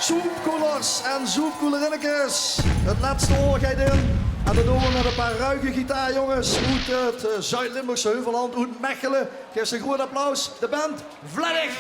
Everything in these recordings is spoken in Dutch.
Zoepkoelers en zoepkoelerinnekes. Het laatste oorgeit in. En dat doen we met een paar ruige gitaarjongens uit het Zuid-Limburgse Heuvelland, uit Mechelen. Geef ze een groot applaus. De band Vleddig.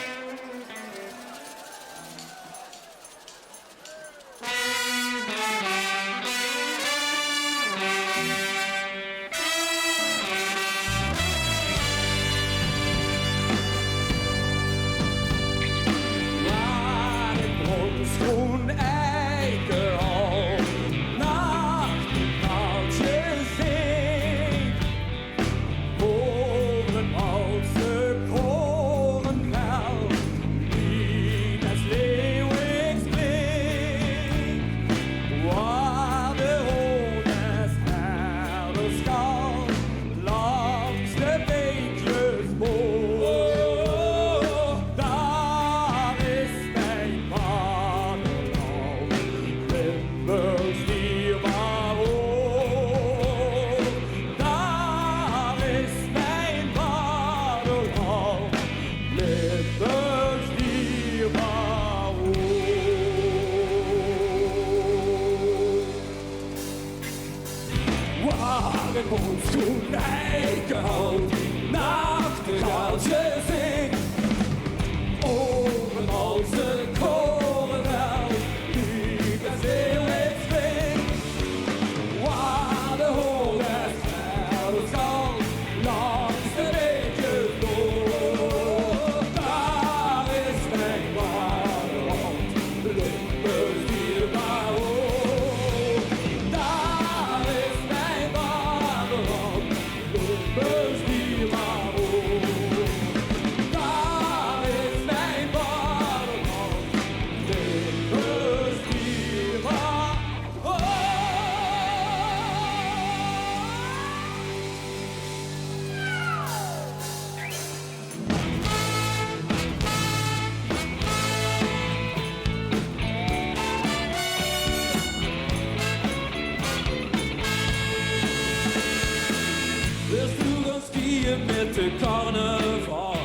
Met de carnaval,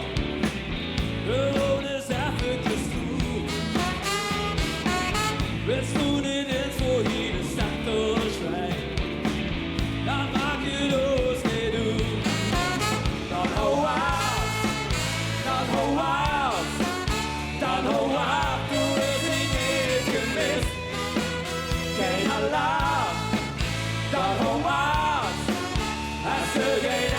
de rood is even gestoeld. We stonden in voor hier de sectorslijn. Dan maak je los niet doen. Dan hou uit, dan hou uit, dan hou uit. Doe het niet gemist. Geen alarm, dan hou uit. Als er geen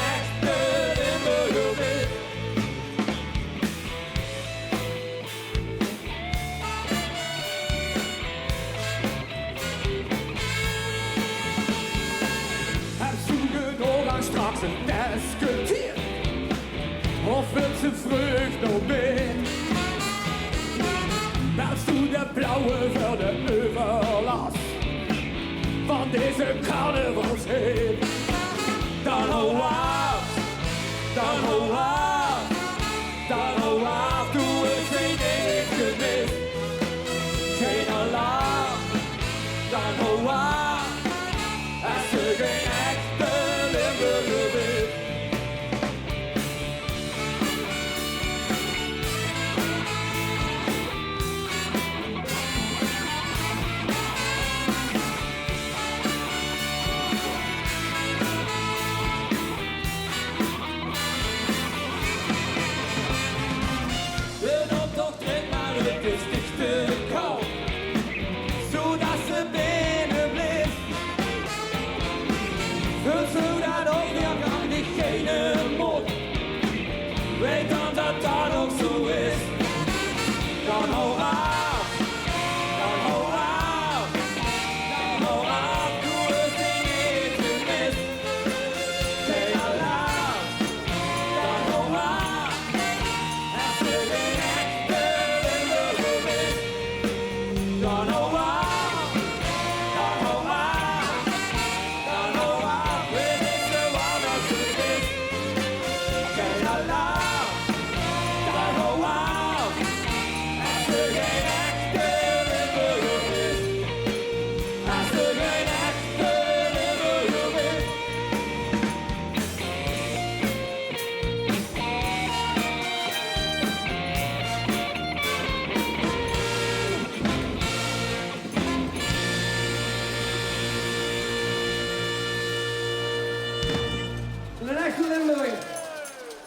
straks een discuteer of het zijn vreugd nog bent. Naast toen de blauwe voor de overlast van deze carnavalshit. Dan hou af, dan hou af, dan hou af. Doe het geen niks gemist, geen alarm. Dan hou af, als er geen echte Limburger is.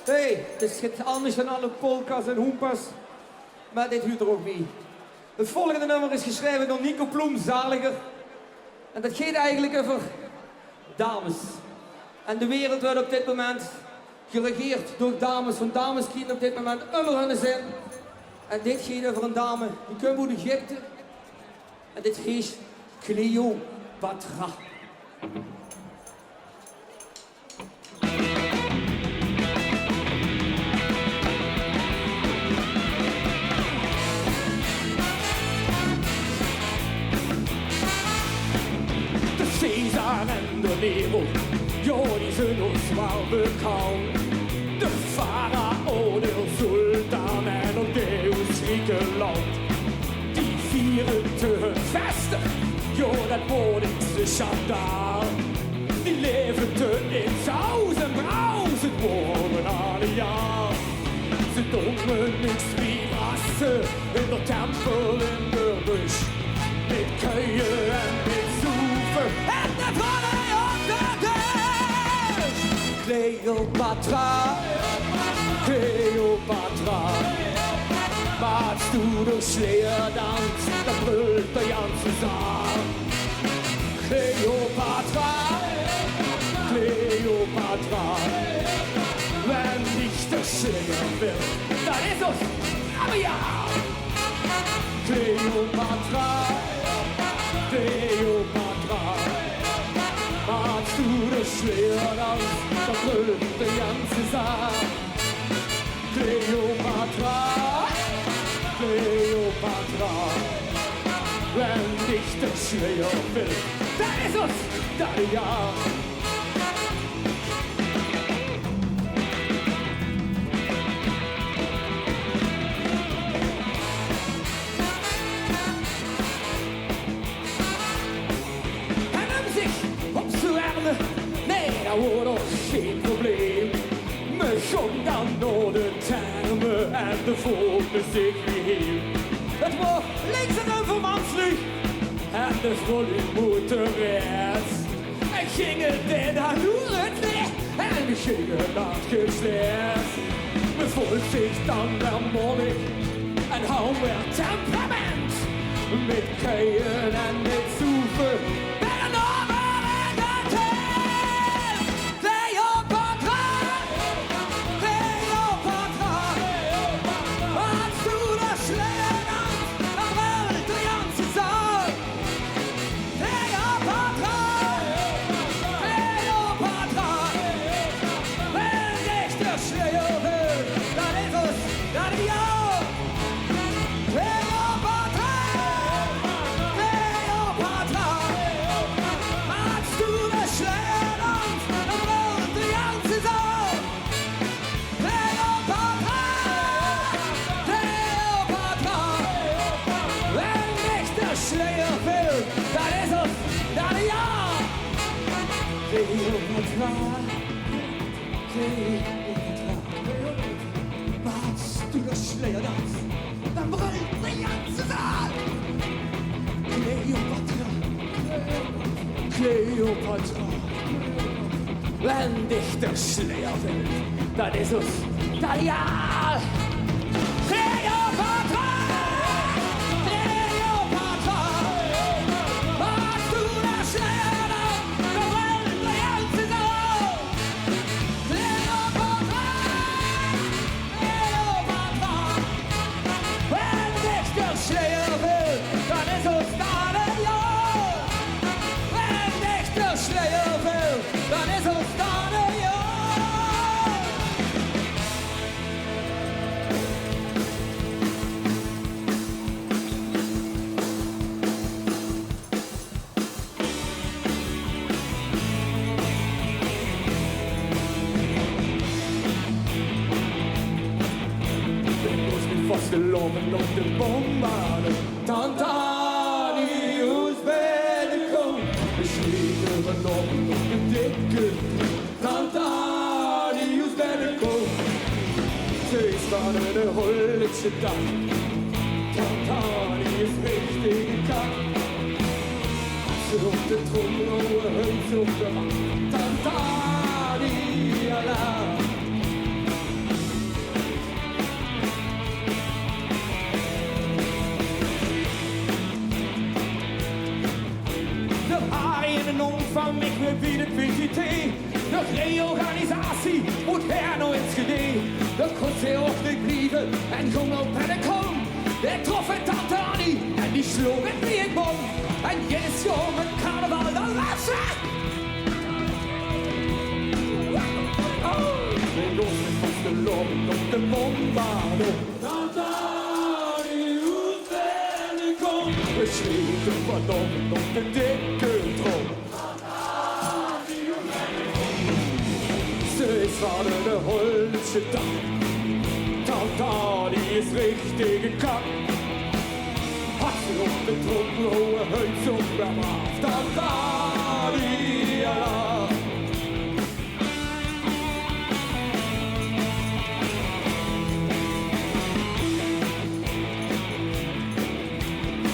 Hey, het is anders dan alle polka's en hoempas, maar dit huurt er ook mee. Het volgende nummer is geschreven door Nico Ploem, zaliger. En dat gaat eigenlijk over dames. En de wereld wordt op dit moment geregeerd door dames. Van dames kiezen op dit moment onder hun zin. En dit gaat over een dame die komt uit Egypte. En dit heet Cleopatra. Caesar en de Nero, ja, die zijn ons wel bekend. De farao, de sultan en ook Deus Griekenland. Die vieren te hun festen, ja, dat modigste schandaal. Die leven te in saus en braus, het worden alle jaar. Ze doen niks wie rassen in de tempel in de bush. Met kuien en met zoeven en de vallen op de dus. Cleopatra, Cleopatra, maatst du de sleerdans, dan brult de ganze zaal. Cleopatra, Cleopatra, wenn nicht der Schleier will, dann ist es aber ja. Cleopatra, Cleopatra, maatst du de sleerdans, dan brult de ganze zaal. Cleopatra, Cleopatra, wenn dich der Schleier will, dann ist es dein Jahr. En om zich op te warmen, nee, dat wordt nog geen probleem. Me gong dan door de termen en de voelde zich weer. Het was links en een vermanslucht en de vrolijk motorreis. En gingen dit aan door het licht en gingen naar het geslecht. Me volgt zich dan wel monnik en hou weer temperament. Met keien en met zoeven bij de normen en de tent. Cleopatra, Cleopatra, wat doet de sleerdans, dan brult de ganze zaal. Cleopatra, Cleopatra, wenn dich der Schleier will, dann ist es dann ja. Cleopatra, Cleopatra, magst du de sleerdans, dan brult de ganze zaal. Cleopatra, Cleopatra, wenn dich der Schleier will, dann ist es dann ja. Cleopatra, Cleopatra, magst du de sleerdans, dan brult de ganze zaal. Cleopatra, Cleopatra, wenn dich der Schleier will, dann ist es dann ja. Cleopatra, Cleopatra, magst du de sleerdans, dan brult de ganze zaal. Cleopatra, Cleopatra, wenn dich der Schleier will, dann ist es dann ja. Wenn dich der Schleier will, dann ist es dann ja. Vastgelopen op de bombade. Tantanius binnenkomt. We schieten we nog op de dikke. Tantanius binnenkomt. Ze staan in de Hollandse dag. Tantanius richting kant. Ze op de trommel, huns op de hand. Tantania la. kom ik weer bij de PTT. De reorganisatie moet her nou ins gedee. De kon ze ook niet blijven en kom op en ik kom. Ik trof een tante Annie en die sloeg met wie ik bom. En jedes jaar met carnaval, dan was ze. We lopen vast de lopen op de bombarde. Tante Annie, hoe ver ik kom. We sliepen vanochtend op de dikke trom. Ze is van de Hollandse dag. Tante, die is richtig gekackt. Hat sie op de trommelhohe huid zo kwam af. Tante, die alarm.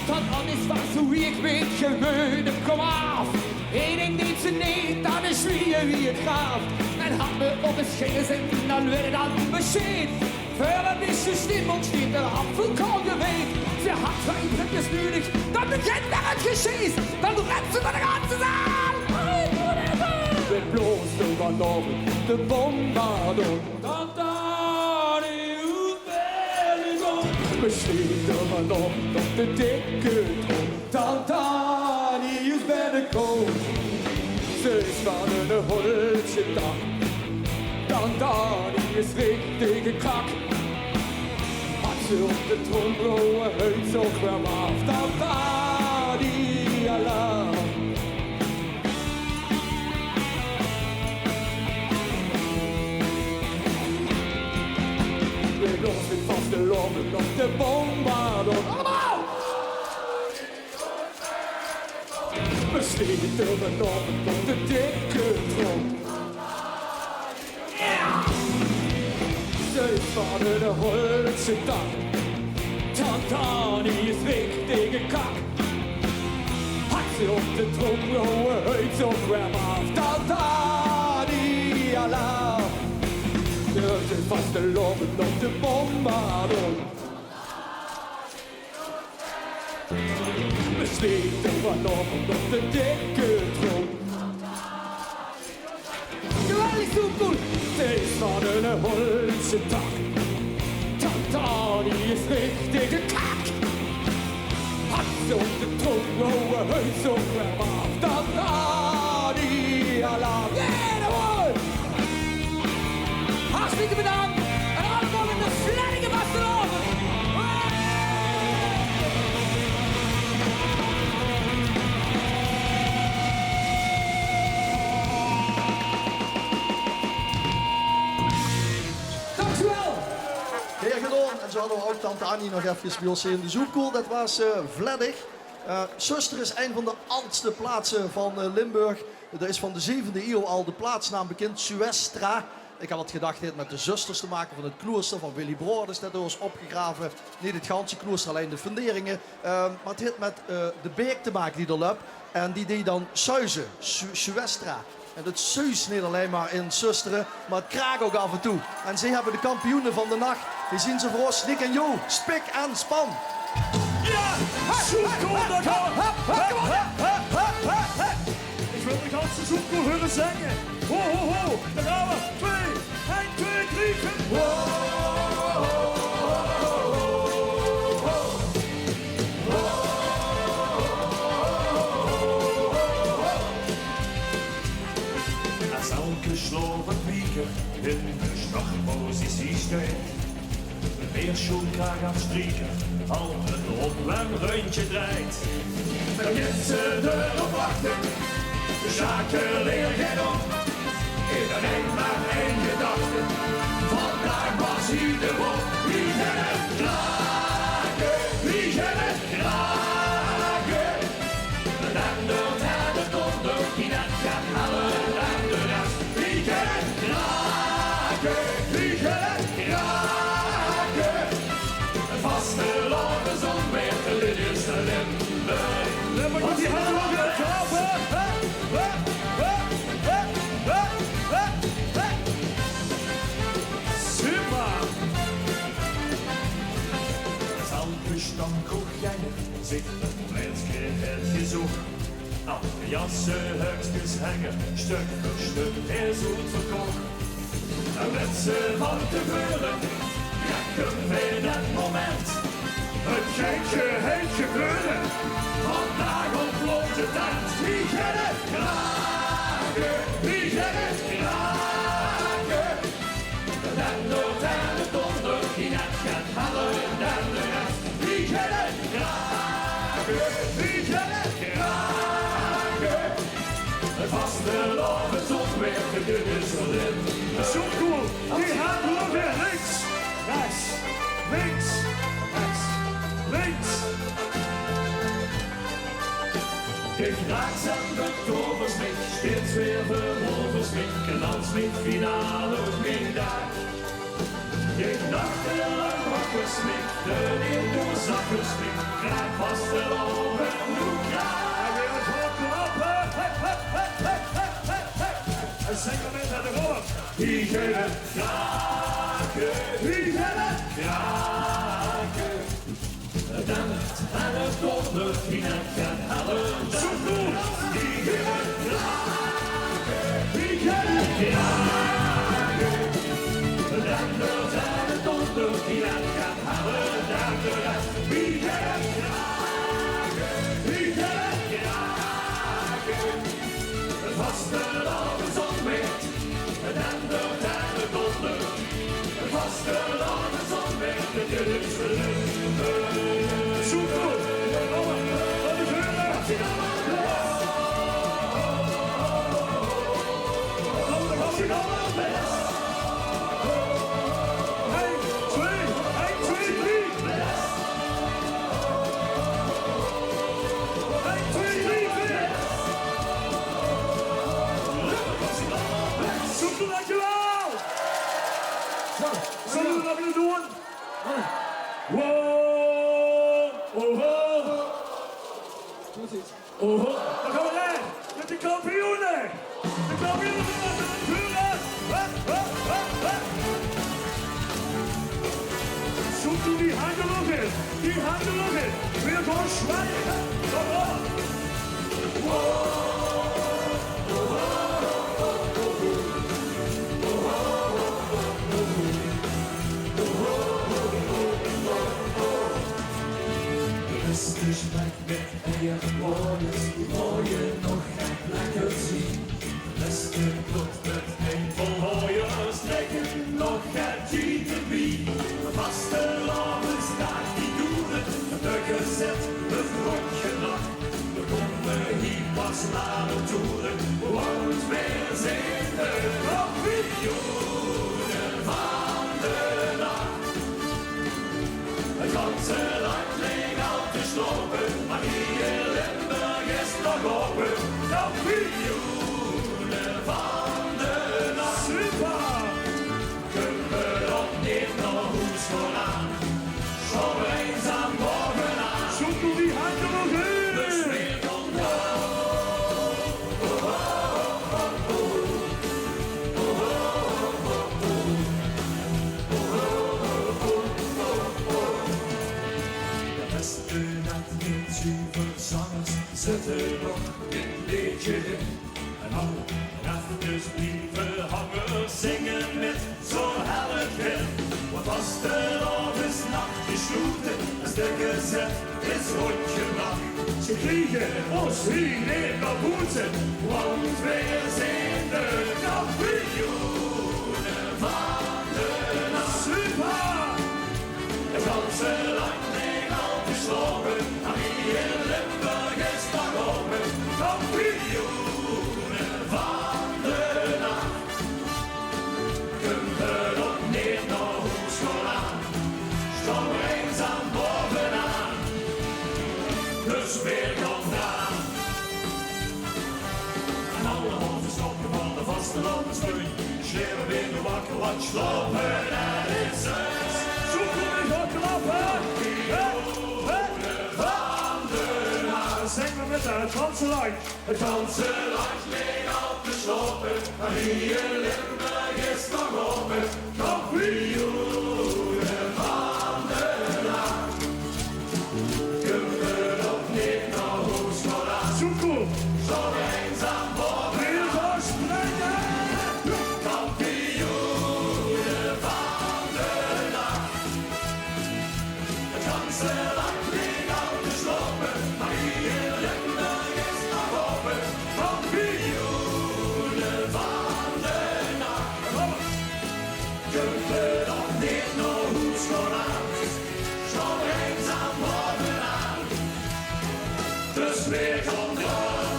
Tante is was hoe ik weet gewöhnt, kom af. Eén ding deed ze niet, dan is wie het gaaf. En had me op het schenen zitten, dan werd het aan bescheid. Voor een beetje stimmung steht der Apfel kaum gewählt. Sie hat zwei Brückes nötig, dann beginnt het geschieß. Dann rennt sie über den ganzen Saal. Wird bloß übernommen, de Bombardung. Tantani, Utbelligung. Besteht übernommen, auf de dicke Drum. Tantani, is bij de koop. Ze is van een Hollandse dag. Tantani is richtig gekackt. Hat sie op de trommelhohe huid zo kwam af. Tantani, alarm. We los met vaste longen op de bombardon. Allemaal! We sleten übernommen op de dikke trom. Ze is van een Hollandse dag. Tantani is richtig gekackt. Hat sie op de trommelhohe huid zo kwam af. Tantani, alarm. Ze zit vast te lopen op de bombardon. We sleten vanochtend op de dikke trom. Geweldig zo goed. Ze is van een Hollandse dag. Tantani is richtig gekackt. Hat ze op de trommelhohe huid zo kwam af. Tantani, alarm. Jawohl! Hartstikke bedankt. En allemaal in de Vleddingen Vasteloven. Dankjewel. Heer gedaan. En zo hadden we ook tante Annie nog even bij ons in de zoekkoel. Dat was Vleddig. Zuster is een van de oudste plaatsen van Limburg. Er is van de 7e eeuw al de plaatsnaam bekend, Suestra. Ik had wat gedacht, het heeft met de zusters te maken van het klooster van Willy Broers. Dat is opgegraven. Niet het ganse klooster, alleen de funderingen. Maar het heeft met de beek te maken die er loopt. En die deed dan suizen, Suestra. En dat suist niet alleen maar in zusteren, maar het kraakt ook af en toe. En ze hebben de kampioenen van de nacht. Die zien ze voor ons, Nick en Jo, spik en span. Ja, zoekkoel, daar gaan we. Ik wil de ganse zoekkoel horen zingen. Ho, ho, ho, daar gaan we. 2, 1, 2, 3, 4. Als elke sloven pieker in de startpositie stijgt, de weerschoen graag afstrieken, al het opwarmrondje draait. Vergeet ze erop wachten, de zaken leer geen op. In alleen maar één gedachte, vandaag was hij de wop. Wie gaan het kraken, wie gaan het kraken. De ander naar de donder, die net gaat halen aan de ras. Wie gaan het kraken, wie gaan het kraken. Een vaste lange zon weer de eerste Limburg. Limburg moet die handen ook weer klappen. Super. Als elke stam kroeg jij zit een plaatsje het gezocht. Alle jassen, hutjes hangen, stuk voor stuk, heel zoet verkocht. En met z'n van tevoren, trekken we dat moment. Het geitje heet gebeuren, vandaag ontploft de tent. Wie gaat het kraken, wie gaat het kraken? De dender en de donder, die net gaat halen en de rest. Wie gaat het kraken, wie gaat het kraken? Het vaste lof, het zonweer, dit is erin. Zo cool. Die hand weer links, rechts, links, rechts, links. De graaks en de toversmid, steeds weer veroversmid, en dan smid finale ook niet daar. Je nachtenlang wakker smid, de neer door zakken smid, graag vast wel over hoe graag. En weer eens wat klappen. Hep, hep, hep, hep, hep, hep, hep. En zingen met naar de woord. Wie gaat het kraken, wie gaat het kraken? Het dendert en het dondert, wie net gaat halen. Zo cool. Wie gaat het kraken, wie gaat het kraken? Het dendert en het dondert, wie net gaat halen. En de rest, wie gaat het kraken, wie gaat het kraken? Het vaste al de zon weet, het dendert en het dondert. Het vaste al de zon weet, het is Zo cool. Wat is er? Zullen we dat weer doen? Wow! Oh, oh. Dan gaan we weg met de kampioenen! De kampioenen van de natuur! Zoek toe die handen nog in! Die handen nog in! Weer gewoon zwaaien! Kom op! beste spek met eierwoordjes, die mooie nog gaat lekker zien. De beste pot met een vol hooiers, lekker nog gaat GTB. De vaste lavensdag, die doen het, de gezet, het rondje nog. We komen hier pas naar de toeren, want weer zijn de kampioenen van de nacht. Het ganse land ligt al te slopen, maar hier in Limburg is nog open. Kampioenen van de nacht. Super! Kunnen we opnieuw nog hoes vooraan, zo eens aan bovenaan. Zoek toe die handen nog De in! sfeer komt de beste dat niet zangers zetten nog een beetje in. En al rafters blijven hangen, zingen met zo'n hellig in. Want als de nacht gesloten, als de gezet is rondje nacht. Ze kriegen ons hier neer naar boeten, want wij zijn de kampioenen van de nacht. Super! Het ganse land ligt al te slopen, maar hier in Limburg is nog open. Kampioenen van de nacht. Kunnen we opnieuw nog hoes vooraan, staan we eens aan bovenaan. Dus weer komt aan. En alle hoofden stoppen van de vaste landensteun. Schreeuwen weer de wakker, wat slopen en is het. Zoek toe die handen klappen! Zing maar met het ganse land. Het ganse land ligt al te slopen, maar hier in Limburg is nog open. Kampioenen van de nacht. Kunnen we opnieuw nog hoes vooraan, Zoek toe! de sfeer komt eraan.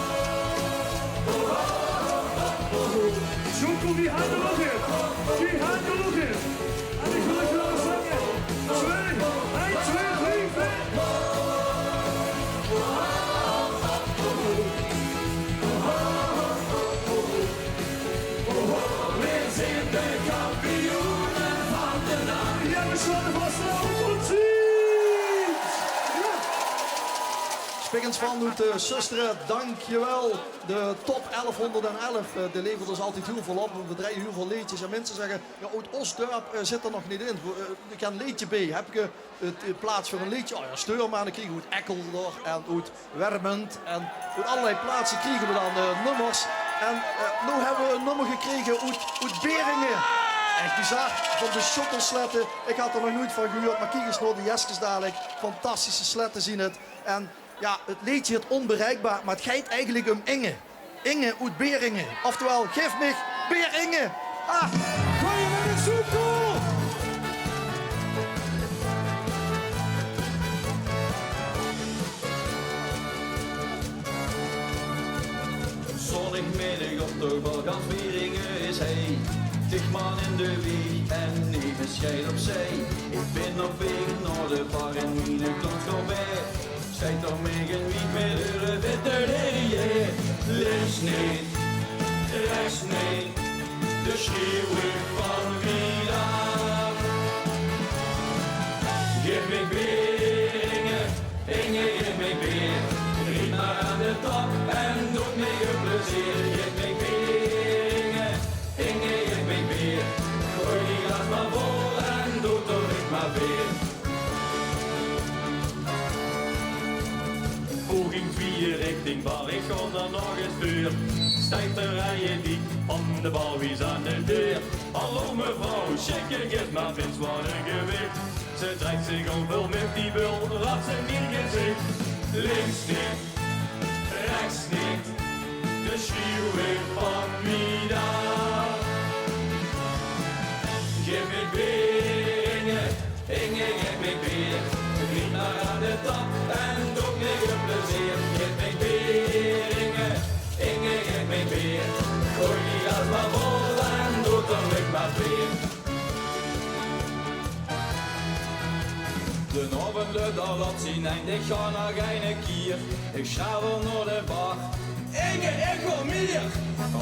Zoekel, die gaat er nog in. Die gaat er nog in. En ik wil even laten zingen. 2, 1, 2, 3, 4. We zijn de kampioenen van de nacht. Ja, we slaan vast op ons. Spikkens van doet zusteren, dankjewel. De top 1111, die levert dus altijd heel veel op. We draaien heel veel liedjes en mensen zeggen, ja, uit Osdorp zit er nog niet in. Ik heb een liedje bij. Heb je het plaats voor een liedje? Oh ja, stuur maar. Dan krijgen we uit Ekkelder en uit Wermend. En uit allerlei plaatsen krijgen we dan nummers. En nu hebben we een nummer gekregen uit Beringen. Echt bizar, van de shuttlesletten. Ik had er nog nooit van gehoord, maar kijk eens naar de Jeskes dadelijk. Fantastische sletten zien het. En ja, het liedje het onbereikbaar, maar het gaat eigenlijk om Inge. Inge uit Beringen. Oftewel, geef me Beringen. Ah. Ga je met een zoekel? Zondagmiddag op de Balkans Beringen is hij. Dichtman in de wieg en negen scheid op zee. Ik ben op weg naar de bar en mine komt voorbij. Schijt om mij en wie met de witte derrière. Links niet, rechts niet, de schreeuw ik van wie dan. Geef me Beringen, Inge, geef me beer. Riep maar aan de top en doet me een plezier. Geef me Beringen, Inge, geef me beer. Gooi die glas maar vol en doe toch ik maar weer. Poging 4 richting bal, ik kon er nog eens deur. Stijgt de rijen diep, om de bal wie is aan de deur. Hallo mevrouw, check je geeft maar vindt wat een gewicht. Ze trekt zich onvul met die bul, laat ze in gezicht. Links niet, rechts niet, de schreeuw ik van wie daar. Geef me Beringen, Inge, geef me beer. Riep maar aan de top en doe me een plezier. Geef me Beringen, Inge, geef me beer. Gooi die gas maar vol en doe toch ik maar weer. De avond daar laat zien en ik ga naar een kier. Ik schavel naar de bar. Inge, ik wil meer.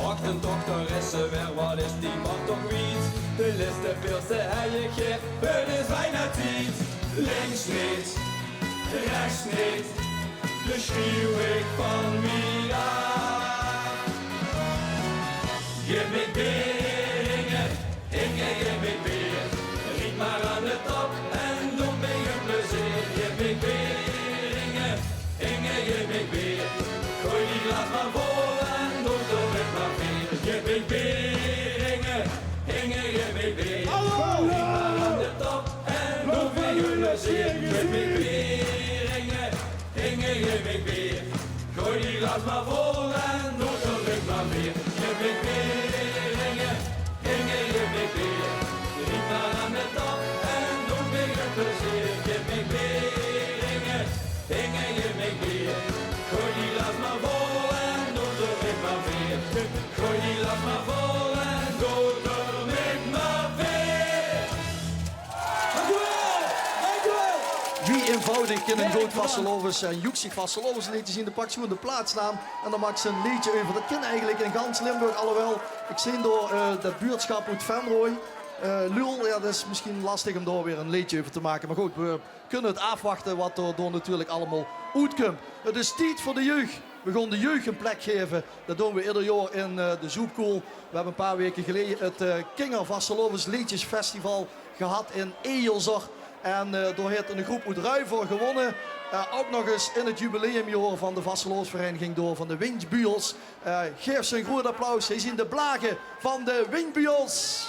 Ach, de dokteresse weer, wat is die man toch wiet? De liste pilste heijetje, het is bijna tijd. Links niet, rechts niet, de schreeuw ik van wie af. Geef me Beringen, Inge, geef me beer. Riep maar aan de top en doe me een plezier. Geef me Beringen, Inge, geef me beer. Gooi die glas maar vol en doe toch ik maar weer. Geef me Beringen, Inge, geef me beer. Riep maar aan de top en doe me een plezier. Geef me Beringen, Inge, geef me beer. Gooi die glas maar vol en doe toch ik maar weer. Geef me Beringen, Inge, geef me beer. Riep maar aan de top en doe me een plezier. Geef me Beringen, Inge, geef me beer. Gooi die glas maar vol en doe toch ik maar weer. Gooi die glas maar vol en doe toch ik maar weer. Dankjewel, dankjewel. Wie eenvoudig in een groot Vastelovens en Joeksig Vastelovens liedjes zien, de pakt gewoon de plaatsnaam en dan maakt ze een liedje over. Dat ken eigenlijk in gans Limburg, alhoewel ik zie door dat buurtschap uit Venrooy. Lul, ja, dat is misschien lastig om daar weer een liedje over te maken. Maar goed, we kunnen het afwachten wat er door natuurlijk allemaal uitkomt. Het is tijd voor de jeugd. We gaan de jeugd een plek geven. Dat doen we ieder jaar in de Zoepkool. We hebben een paar weken geleden het Kinger Vastelovens Liedjesfestival gehad in Ejelzer. En door heeft een groep uit Ruiver gewonnen. Ook nog eens in het jubileumjaar van de Vastelovensvereniging door van de Windbuels. Geef ze een groot applaus. Hij zien de blagen van de Windbuels.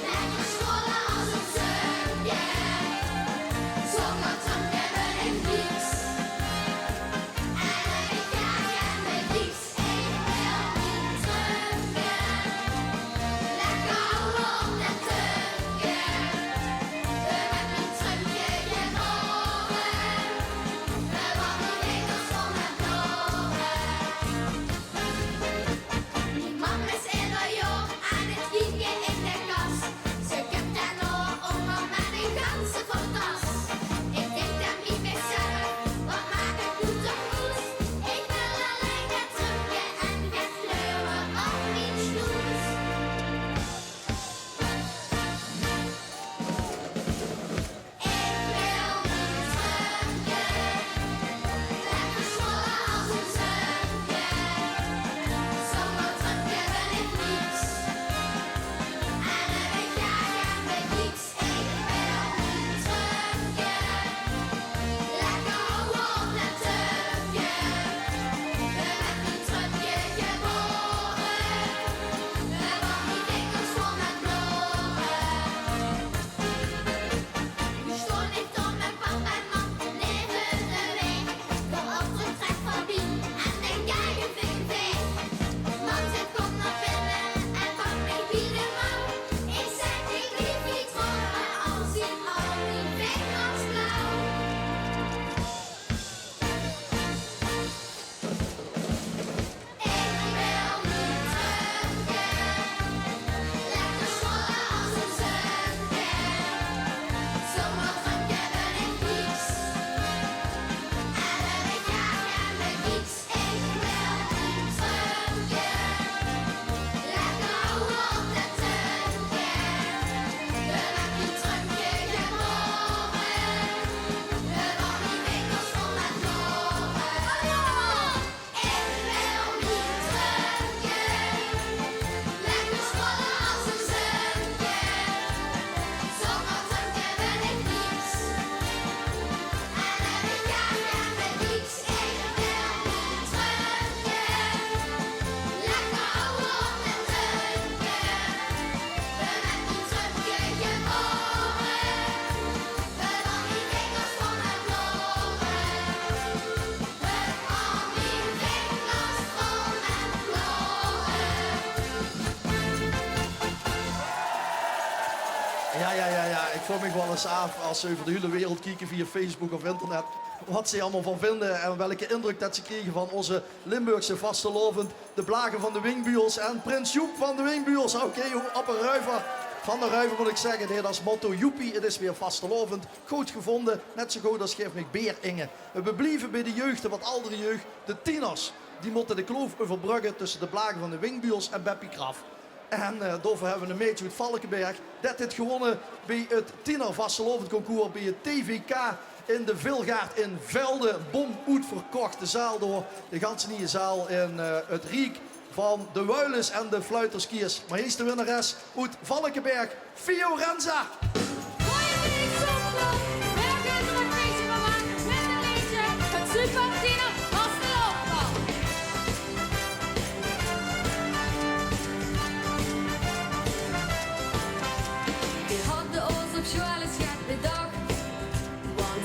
Lekker scholen als een zeupje. Zonder tanken ben vroeg me wel eens af als ze over de hele wereld kijken via Facebook of internet. Wat ze allemaal van vinden en welke indruk dat ze kregen van onze Limburgse vastelovend. De Blagen van de Wingbuels en Prins Joep van de Wingbuels. Oké, Van der Ruiver moet ik zeggen, die had als motto Joepie, het is weer vastelovend. Goed gevonden, net zo goed als geef me Beer Inge. We blijven bij de jeugd, de wat oudere jeugd, de tieners. Die moeten de kloof overbruggen tussen de Blagen van de Wingbuels en Beppie Graf. En daarvoor hebben we een meisje uit Valkenberg. Dat heeft gewonnen bij het tiener vastelovend concours bij het TVK in de Vilgaard in Velde. Bom uitverkochte zaal door de ganse nieuwe zaal in het Riek van de Wuilens en de Fluiterskiers. Maar hier is de winnares uit Valkenberg, Fiorenza.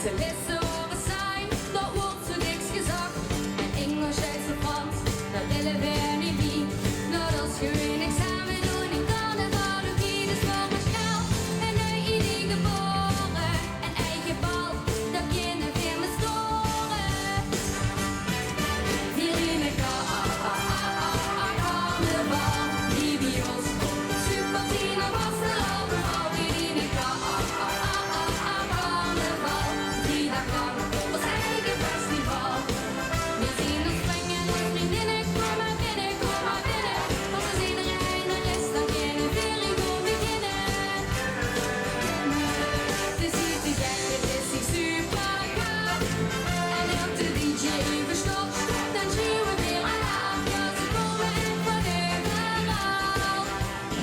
Ze lessen horen zijn, dat wordt zo niks gezegd. En Engels, Duits en Frans, dat willen we niet wie. Nou, dat is gewoon examen doen in carnavalologie. Dus morgen snel een nieuw idee geboren. Een eigen bal, dat beginnen weer met storen. Hier in de carnaval, die bij ons super tien of was er al. Hier in de carnaval. Ons eigen festival. We zien ons springen en vriendinnen, kom maar binnen, want als iedereen er is, dan beginnen weer een goed beginnen. Het is hier te gek, het is hier super gaaf. En ook de DJ verstopt, dan zien we weer aan. Ja, ze komen en van overal.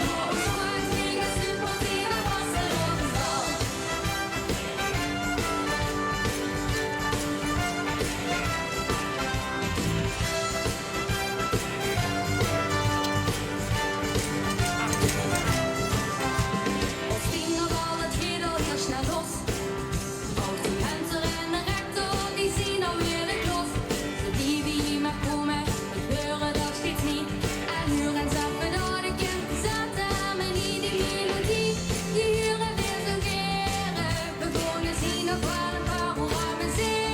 Door ons wordt zingen, super tien, dat was er overal. Ons tienerval, het gaat al heel snel los. Ook die hunter en de rector, die zien alweer de klos. Ze die wie niet meer komen, we horen dat steeds niet. En huren zappen door de kind zaten, maar niet die melodie. Die huren weer zo keren, we wonen zien nog wel een paar organiseren.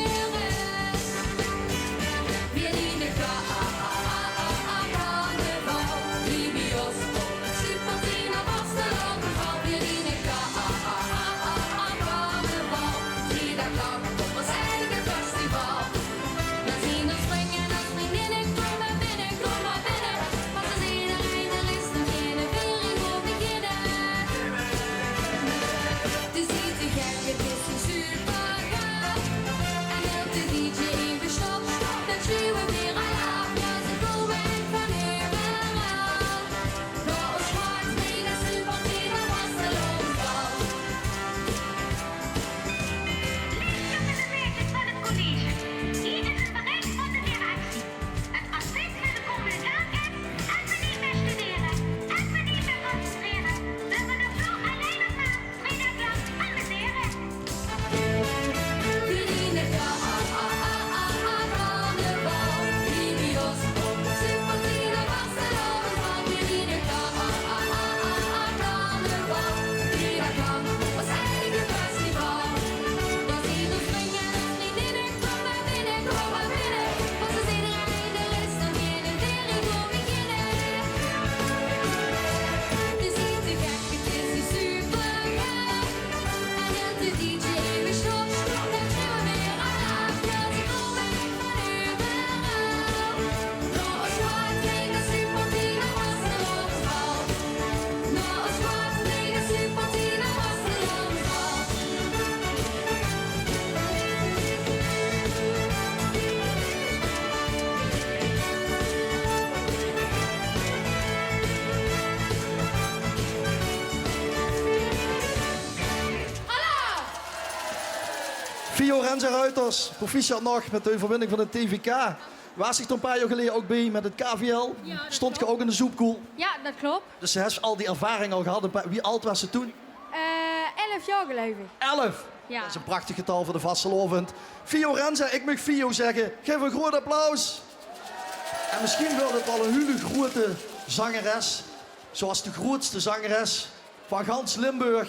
Weer in de carnaval, die bij ons super tien of was er overal. Weer in de carnaval, die dat kan op ons eigen festival. We zien ons springen als vriendinnen, kom maar binnen, want als iedereen er is, dan beginnen weer een goed beginnen. Het is niet te gek, het is hier super gaaf. En ook de DJ verstopt, dan zien we weer al af. Ja, ze komen en van overal. Door ons wordt mega super tien, dat was er overal. Jongens en meisjes van het college, hier is het bericht van de directie. Het advies van de communicatie is, als we niet meer studeren, als we niet meer concentreren, willen we de vloer alleen nog maar vrijdaglang amuseren. Weer in de carnaval, die bij ons super tien, dat was er overal. Weer in de carnaval, die dat kan ons eigen festival. We zien ons springen als vriendinnen, kom maar binnen, want als iedereen er is, dan beginnen weer een goed beginnen. Het is niet te gek, het is hier super gaaf. En ook de DJ verstopt, dan zien we weer al af. Ja, ze komen en van overal. Door ons wordt mega super tien, dat was er overal. Door ons wordt mega super tien, dat was er overal. Hallo! Fiorenza Ruiters, proficiat nog met de overwinning van het TVK. Was ik er een paar jaar geleden ook bij met het KVL? Ja, dat Stond je klopt. ook in de zoepkoel? Ja, dat klopt. Dus ze heeft al die ervaring al gehad. Wie oud was ze toen? 11 jaar geloof ik. 11. Ja. Dat is een prachtig getal voor de vastelovend. Fiorenza, ik mag Fio zeggen. Geef een groot applaus. En misschien wordt het wel een hele grote zangeres. Zoals de grootste zangeres van gans Limburg.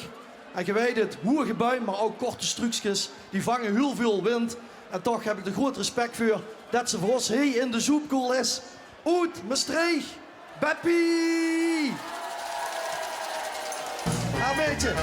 En je weet het, hoge bui, maar ook korte struikjes, die vangen heel veel wind. En toch heb ik er groot respect voor dat ze voor ons hier in de zoepkoel is. Uit Maastricht, Beppie! Ja, een beetje.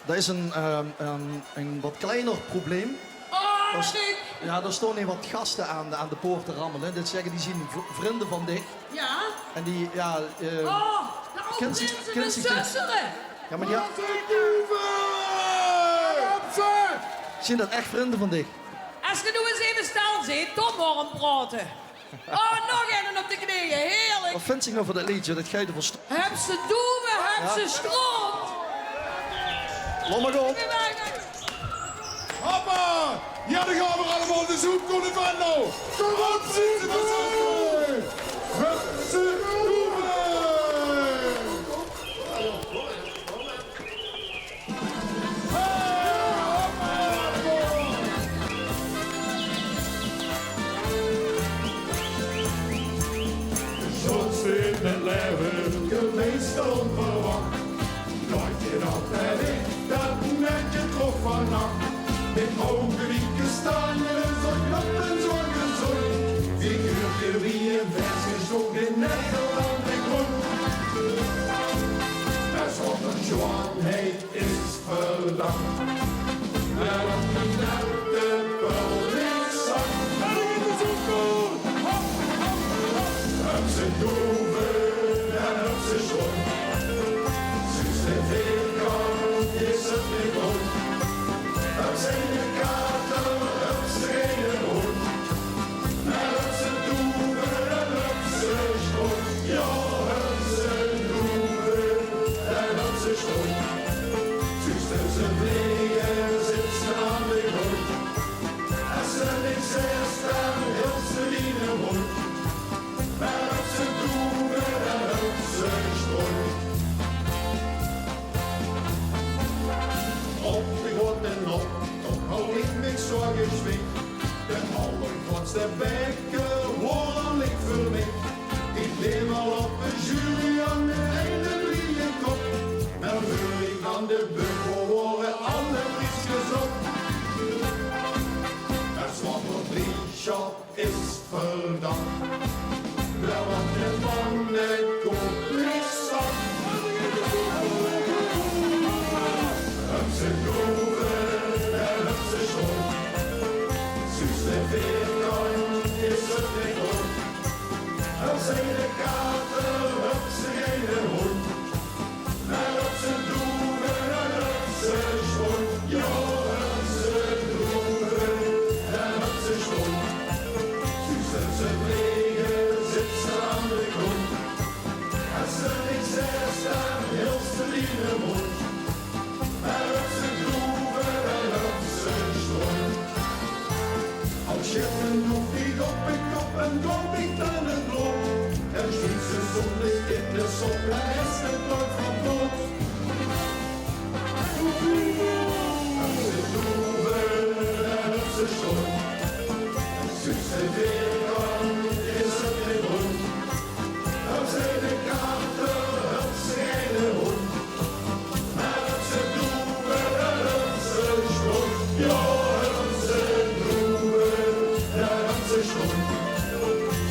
Dat is een wat kleiner probleem. Ja, er staan hier wat gasten aan de poort te rammelen. Dit zeggen, die zien vrienden van dich. Ja? En die, ja... de oude mensen, mijn zusseren. Ja, maar ja... Zijn dat echt vrienden van dich? Als je nu eens even staan zit, dan morgen praten. Nog een op de knieën, heerlijk. Wat vind je nou van dat liedje? Dat geeft ervan... Heb ze doeven, heb ze stront. Laat maar op. Hoppa! Ja, dan gaan we allemaal de zoekkool van nou. Kom op, zitten we zo. Hup, ze Soms in het leven geweest onverwacht. Nooit je altijd in dat met je trof vannacht. Met ogen die gestaan en zo knap en zo gezond. Figuurtje wie een vers gezocht in Nederland en grond. Maar zonder Johan, hij is verdacht. Maar op die nacht de politie zag. En ik is ook goed. Hop, hop, hop. Heb ze doven en heb ze schot. Ze zijn veel kant, is het niet goed. Heb ze in de kaarten, heb ze kater op zijn ene hond. Maar op zijn droeven en op zijn schond. Ja, op zijn droeven en op zijn schond. Suus op zijn vliegen zit ze aan de grond. Als ze niks zegt, dan heel ze lieve mond. Maar op zijn droeven en op zijn schond. Als je een nog niet op een kop en kom niet aan het lot. En schiet ze zonlicht in de zon en is het nooit van dood. Op zijn droeven en op zijn schond. Suus ze weer kan, is het weer rond. Op zijn kater, op zijn ene hond. Maar op zijn droeven en op zijn schond. Ja, op zijn droeven en op zijn schond.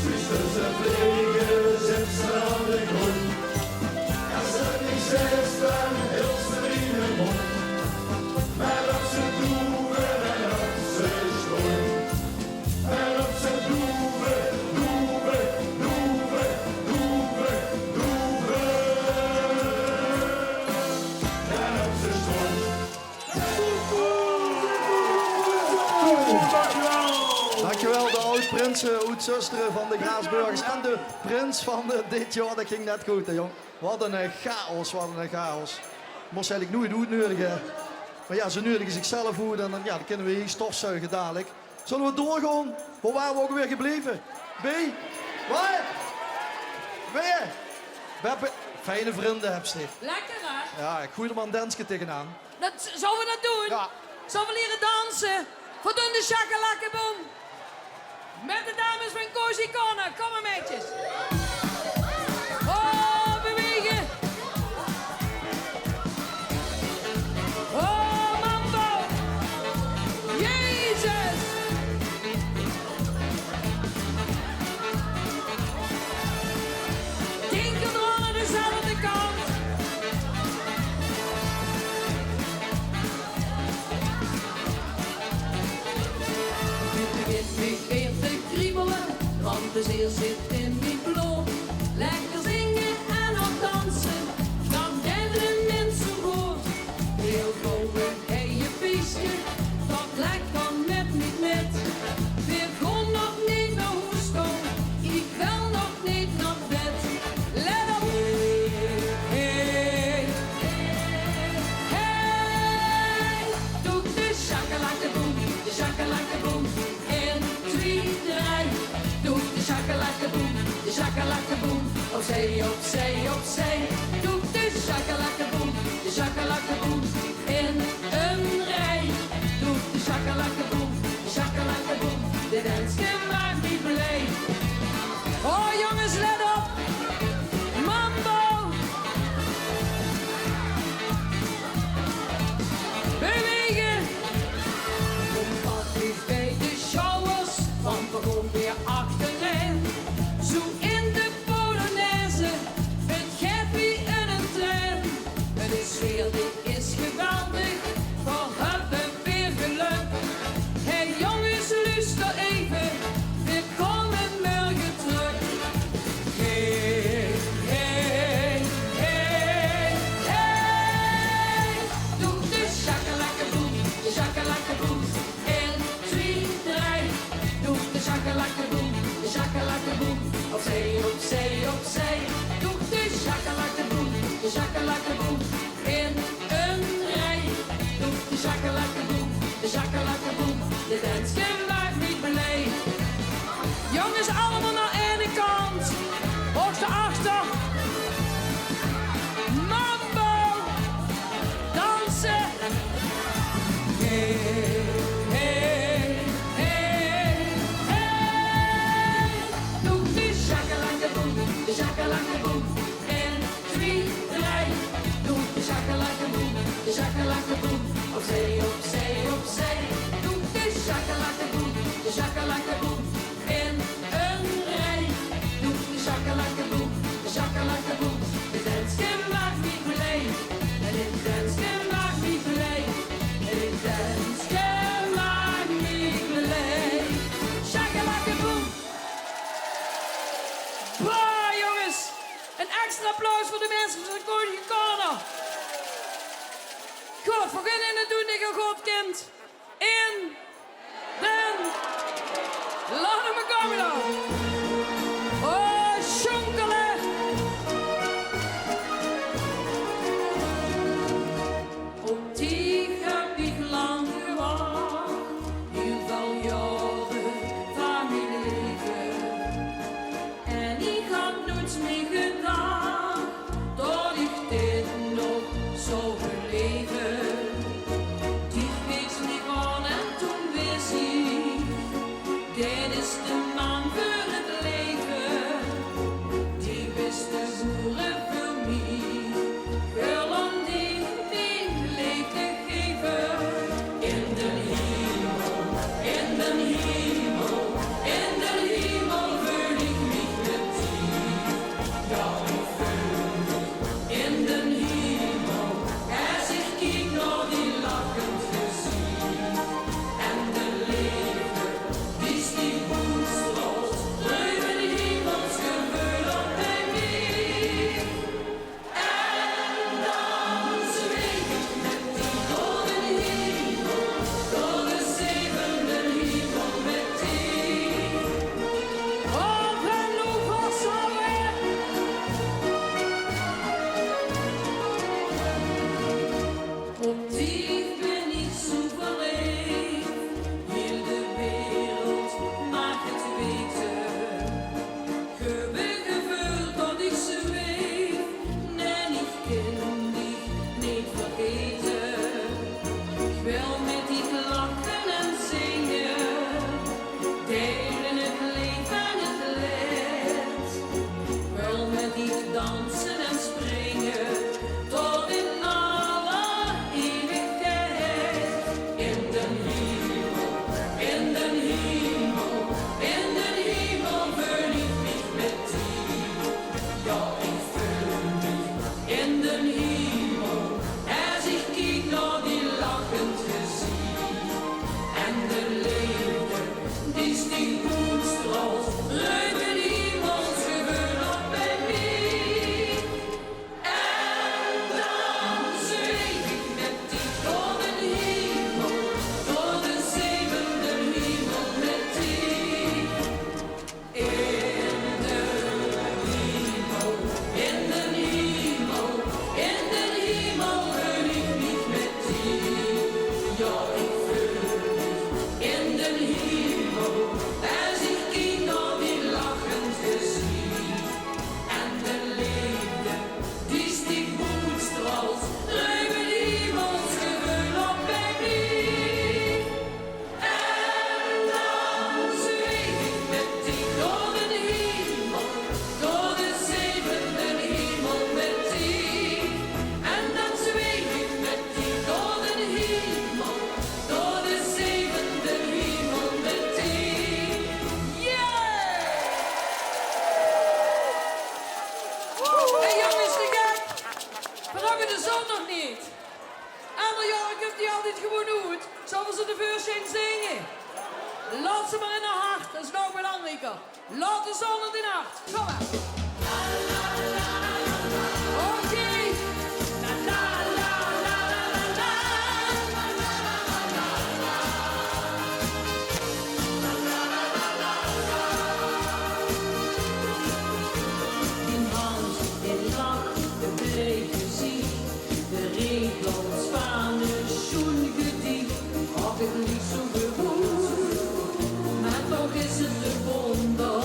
Suus ze vliegen, zit ze aan de grond. Als ze niet zegt, dan heel ze in de mond. Maar op zijn droeven en op zijn schond. En op zijn droeven, droeven, droeven, droeven, droeven. En op zijn schond. Dankjewel, de oud-prinsen, oud-zusteren van de Graasburgers en de prins van dit jaar. Dat ging net goed, hè, jong. Wat een chaos, wat een chaos. Moest eigenlijk nooit uitnodigen. Maar ja, ze nodigen zichzelf uit en dan, ja, dan kunnen we hier stofzuigen dadelijk. Zullen we doorgaan? Waar waren we ook weer gebleven? B? Waar? Weer? We hebben fijne vrienden, heb je. Lekker, hè? Ja, ik gooi er maar een dansje tegenaan. Zullen we dat doen? Ja. Zullen we leren dansen? Voor de shakalakaboom. Met de dames van Cozy Corner. Kom maar, meisjes. Oh, bewegen. Oh, mambo. Jezus. Tinkeldrol aan dezelfde kant. Het begint weer te kriebelen, want de zeer zit in die bloed. Lekker zingen en ook dansen, dan hebben de mensen goed. Heel komen en je feestje, dat lijkt dan net niet met. Weer gewoon nog niet naar huis komen, ik wil nog niet naar bed. Let op! Hey, hey, doe de shakalakaboom, de shakalakaboom. In 2, 3, doe de shakalakaboom, de shakalakaboom. Opzij, opzij, opzij, doe de shakalakaboom, de shakalakaboom. In een rij, doe de shakalakaboom, de shakalakaboom. De dansje maakt niet blij. Oh jongens, let op! Mambo! Bewegen! Wat lief bij de showers, want we gaan weer achterin. Zo in de Polonaise, met Gappy en een trein. De sfeer die is geweldig, we hebben weer geluk. Hey jongens, luister even, we komen morgen terug. Hey, hey, hey, hey. Doe de shakalakaboom, de shakalakaboom. In 2, 3, doe de shakalakaboom, de shakalakaboom. Opzij, opzij, opzij, doe de shakalakaboom, de shakalakaboom. In een rij, doe de shakalakaboom, de shakalakaboom. De dansje maakt niet blij. Jongens, allemaal naar ene kant. Hoogste achter. Mambo. Dansen. Hey, hey, hey, hey. Doe de shakalakaboom, de shakalakaboom. In 2, 3, doe de shakalakaboom, de shakalakaboom. Opzij, opzij, opzij, doe de shakalakaboom, de shakalakaboom. In een rij, doe de shakalakaboom, de shakalakaboom. De dansje maakt niet blij, en dit dansje maakt niet blij, en dit dansje extra applaus voor de mensen van de Koninklijke Corner. Goed, we gaan in het doen tegen een goed kind. In den... Laat hem komen dan. Oh, schonkelen. Op die heb ik lang gewacht. Heel veel jaren van mijn leven. En ik had nooit meer gedacht dat ik dit nog zou beleven. Die wees niet aan en toen wist ik, dit is de man voor het leven. Die wist de boeren voor mij, wil om die leven te geven. In de hemel, in de hemel, in de hemel vul ik mich met die. Ja, ik vul mich in de hemel, als ik kijk naar die lachend gezicht. En de liefde, die stief boenstroos, ruim in hemels gevoel op bij mij. En dan zweef ik met die door de hemel, door de zevende hemel met die. Op en over samen. Op die ben ik soeverein, heel de wereld mag het weten. Gevoel dat ik zweef, en ik kan dich niet vergeten. Ik wil met die lachen en zingen, delen het leven en het leed. Ik wil met die dansen en springen, tot in alle eeuwigheid. In de hemel, in de hemel, in de hemel vul ik mich met die. Ja, ik vul mich in de hemel, als ik kijk naar die lachend gezicht. En de liefde, die stief boenstroos, ruim in hemels gevoel op bij mij. En dan zweef ik met die door de hemel, door de zevende hemel met die. In de hemel, in de hemel, in de hemel vul ik mich met die. Ja, ik vul mich in de hemel, als ik kijk naar die lachend gezicht. En de liefde, die stief boenstroos, ruim in hemels gevoel op bij mij. En dan zweef ik met die door de hemel, door de zevende hemel met die. En dan zweef ik met die door de hemel, door de zevende hemel met die. Yeah! Hey jongens, te gek! Verlangen de zon nog niet? Ander jaar komt die altijd gewoon uit. Zullen ze de beurs gaan zingen? Laat ze maar in haar hart, dat is nog met Annika. Laat de zon in haar hart. Kom maar. Oké. La la la la la la Die hand, die lach, de bleek gezicht, de regels van de schoengedicht. Had ik niet zo gewoond, maar toch is het een wonder.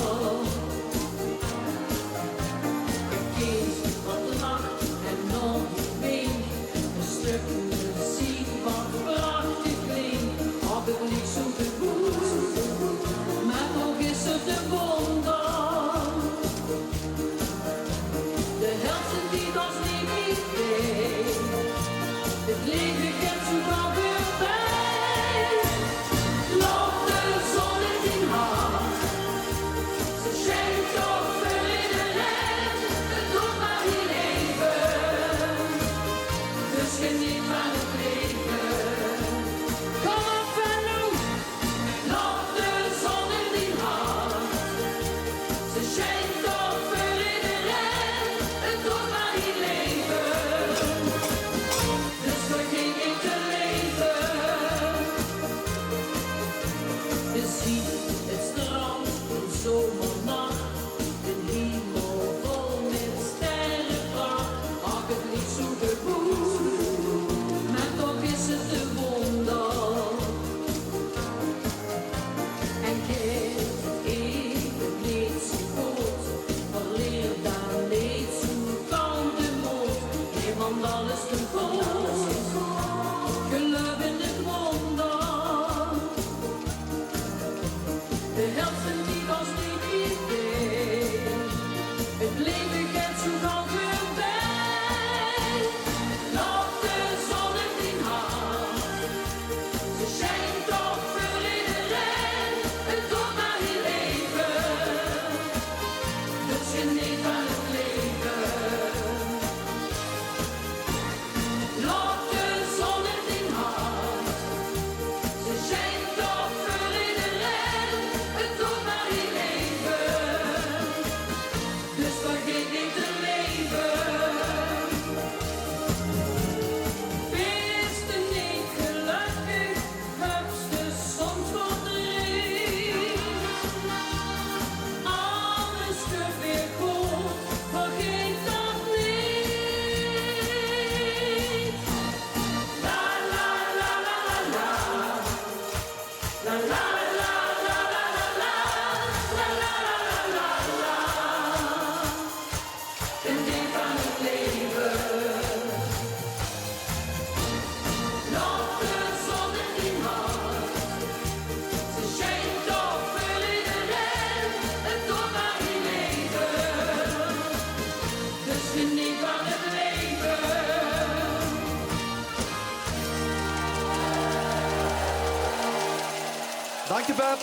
Dank je, Beb.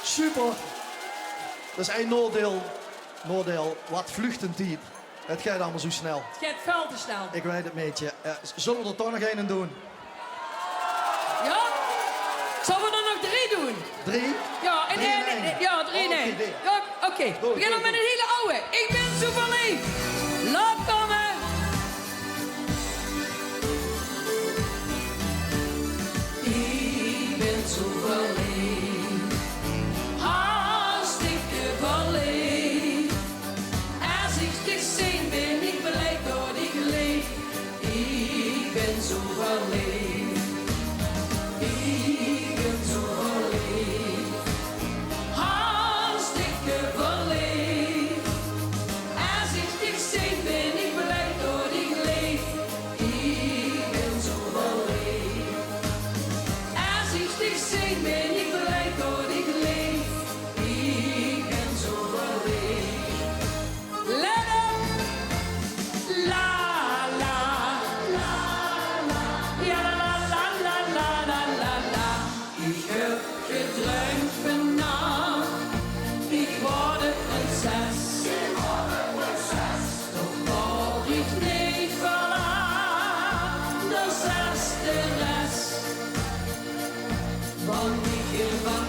Super. Dat is één noordeel. Wat vluchtend die. Het gaat allemaal zo snel. Het gaat veel te snel. Ik weet het, meetje. Zullen we er toch nog één doen? Ja? Zullen we er nog 3 doen? 3? Ja, en 3 in één. één. Ja, 3 in Oh, 1. oké, Ja, oké. We beginnen met een hele oude. Ik ben zo verliefd. Laat komen. Ik ben zo verliefd. Hartstikke verliefd. Als ik dich zie, ben ik blij dat ik leef. Ik ben zo verliefd. Ik ben zo verliefd. Hartstikke verliefd. Als ik dich zie, ben ik blij dat ik leef. Ik ben zo verliefd. Als ik dich zie, ben ik blij dat ik leef. Ik ben zo verliefd. Let op! La la la la. Ja la la la la la la la. Ik heb gedroomd vannacht. Ik word een prinses. Toch word ik niet verlaat. De zesteres. Want ik ging van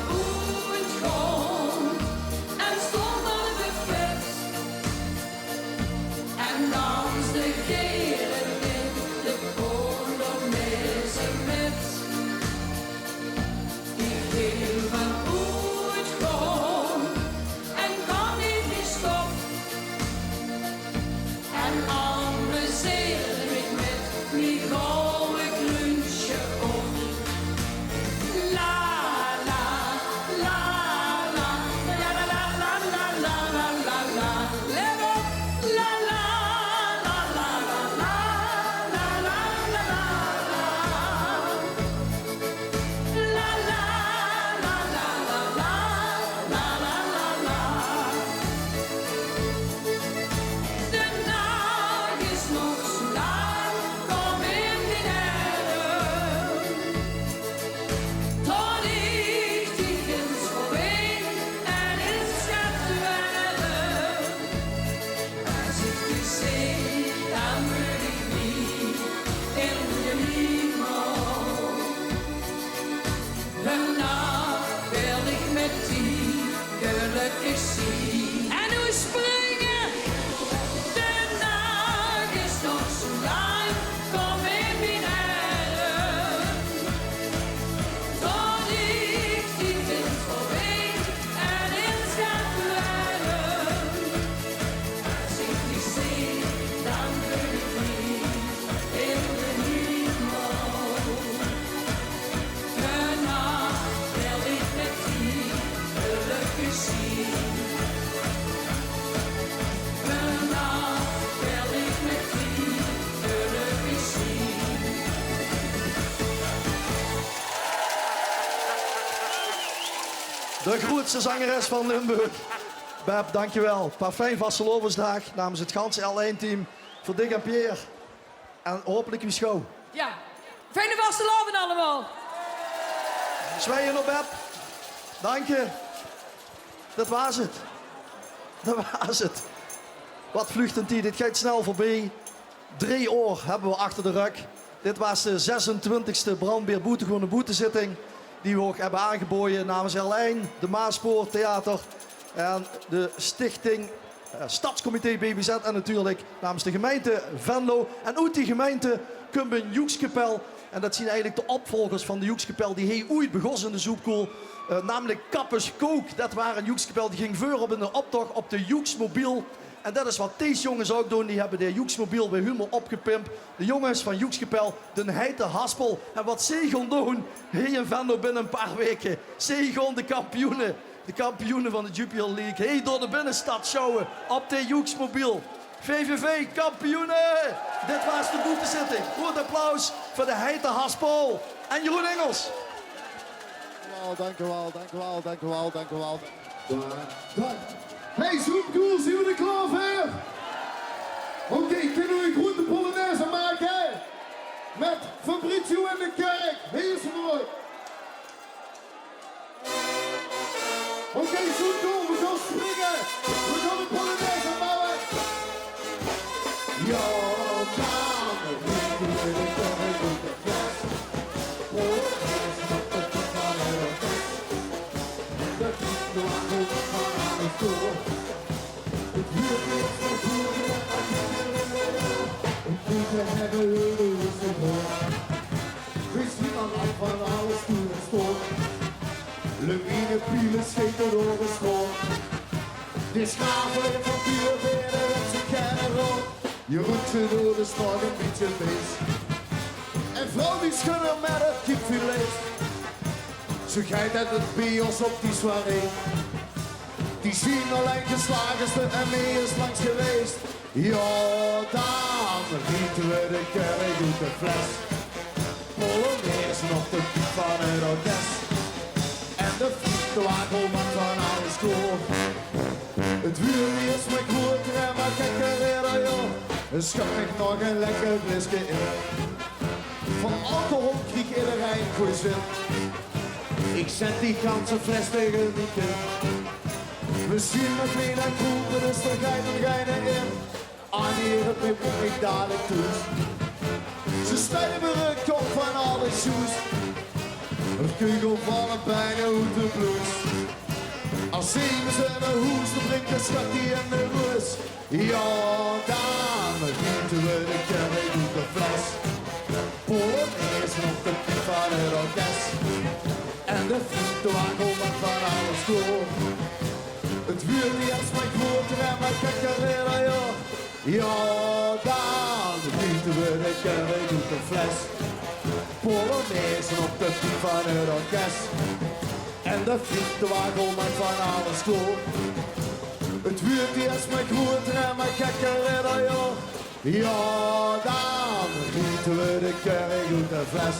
het grond en stond aan het buffet. En danste keren in de polonaise met. Ik ging van het grond en kan niet meer stop. En amuseerde ik met die gouden kruisje op. La la la la la la la la la la la la la. Let op. La la la la la la la la la la. La la la la la la la la la la. De nacht is nog zo lang, kom in mijn armen. Tot ik die grens voorbij en in schat werden. Als ik die zie, dan wil ik niet in de hemel. Vannacht wil ik met die gelukkig zien. En hoe springen? De nacht is nog zo lang, kom in mijn armen. Tot ik die wind voorbij en in schat werden. Als ik die zie, dan wil ik niet in de hemel. Vannacht wil ik met die gelukkig zien. Vannacht wil ik met die gelukkig zien. De grootste zangeres van Limburg. Beb, dankjewel. Parfijn Vastelovensdag namens het ganse L1-team voor Dick en Pierre. En hopelijk uw show. Ja, fijne vastelavond allemaal. Zwijgen op, Beb. Dank je. Dat was het. Dat was het. Wat vluchtend die. Dit gaat snel voorbij. 3 uur hebben we achter de rug. Dit was de 26e Brandweer Boetegewone boetezitting. Die we ook hebben aangeboden namens L1, de Maaspoort Theater en de stichting Stadscomité BBZ en natuurlijk namens de gemeente Venlo. En uit die gemeente komt een Joekskapel. En dat zien eigenlijk de opvolgers van de Joekskapel die hij ooit begon in de Zoepkool. Namelijk Kappes Kook. Dat waren een Joekskapel die ging voor op in de optocht op de Joeksmobiel. En dat is wat deze jongens ook doen. Die hebben de Joeksmobiel bij Hummel opgepimpt. De jongens van Joekskapel, de heite haspel. En wat zij gaan doen, hier in Venlo binnen een paar weken. Zij gaan de kampioenen. De kampioenen van de Jupiler League. Hey, door de binnenstad showen op de Joeksmobiel. VVV kampioenen! Dit was de boetezitting. Groot applaus voor de heite haspel. En Jeroen Engels. Dank u wel. Hey, Zoomcool, zien we er klaar voor? Oké, kunnen we een groente polonaise maken? Met Fabrizio en de Kerk. Hier is het mooi. Oké, Zoetkool, we gaan springen. We gaan de Polonaise bouwen. Ja, dames, lieten we de kerk op de fles. Polonaise op de fiets van het orkest. De fiets door Angola van aan de stoel. Het huurt is van voeren en we hebben jullie eens gehoord. We zien al af van alles toe en stoot. Lumine pielen scheten door de school. De schaven van vuur werden op zijn kennen rood. Je roept ze door de stad een beetje beest. En vrouw die schudden met het kipfilet. Zo geit uit het bios op die soirée. Die zien alleen geslagenste en meer is langs geweest. Ja, dan rieten we de kerk uit de fles. Polonaise op de piep van het orkest. En de fietswagelman van alle school. Het wiel is mijn groter en mijn gekke ridder, joh. En schap ik nog een lekker blisje in. Van alcohol krieg iedereen goeie zin. Ik zet die ganse fles tegen die kin. We zien met wie en kroepen, dus er geinen in. Annie het met ik dadelijk toe. Ze stijden me de kop van alle shoes. Het kugel vallen bijna uit de bloes. Als zien we ze in de hoes, dan drinken schat die in de roes. Ja, dan gieten we de kerk uit de fles. Polonaise op de piep van het orkest. En de fietswagelman van alle school. Het wiel die is mijn groter en mijn gekke ridder, joh. Ja, dan gieten we de kerk uit de fles. Polonaise op de piep van het orkest. En de fietswagelman van alle school. Het wiel die is mijn groter en mijn gekke ridder, joh. Ja, dan gieten we de kerk uit de fles.